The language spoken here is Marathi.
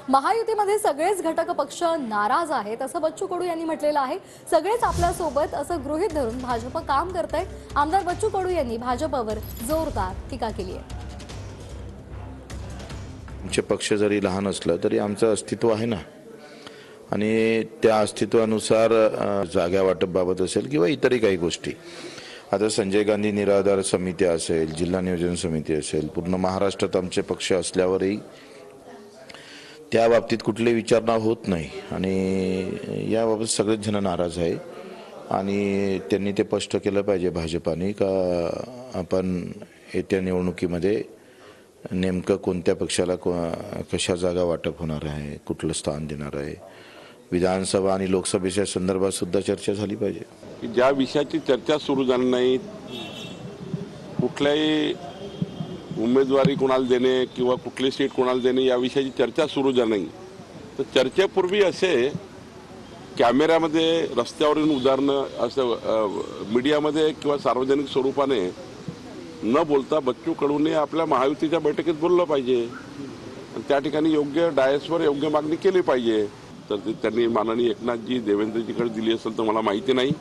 महायुतीमध्ये सगळेच घटक पक्ष नाराज आहेत असं बच्चू कडू यांनी म्हटलेलं आहे। सगळेच आपल्या सोबत असं गृहीत धरून भाजप काम करतंय। आमदार बच्चू कडू यांनी भाजपवर जोरदार टीका केली आहे। आमचे पक्ष जरी लहान असलं तरी आमचं अस्तित्व आहे ना, आणि त्या अस्तित्वानुसार जागा वाटप बाबत असेल किंवा इतरही काही गोष्टी, आता संजय गांधी निराधार समिती असेल, जिल्हा नियोजन समिती असेल, पूर्ण महाराष्ट्रात आमचे पक्ष असल्यावरही त्या बाबतीत कुठली विचारणा होत नाही आणि याबाबत सगळेच जण नाराज आहे। आणि त्यांनी ते स्पष्ट केलं पाहिजे भाजपाने का आपण येत्या निवडणुकीमध्ये नेमकं कोणत्या पक्षाला कशा जागा वाटप होणार आहे, कुठलं स्थान देणार आहे। विधानसभा आणि लोकसभेच्या संदर्भात सुद्धा चर्चा झाली पाहिजे। ज्या विषयाची चर्चा सुरू झाली नाही, कुठल्याही उमेदवारी कोणाला देणे किंवा कुठली सीट कोणाला देणे या विषयाची चर्चा सुरू झाली नाही, तर चर्चेपूर्वी असे कॅमेऱ्यामध्ये रस्त्यावरील उदाहरणं असं मीडियामध्ये किंवा सार्वजनिक स्वरूपाने न बोलता बच्चू कडूने आपल्या महायुतीच्या बैठकीत बोललं पाहिजे आणि त्या ठिकाणी योग्य डायसवर योग्य मागणी केली पाहिजे। तर त्यांनी माननीय एकनाथजी देवेंद्रजीकडे दिली असेल तर मला माहिती नाही।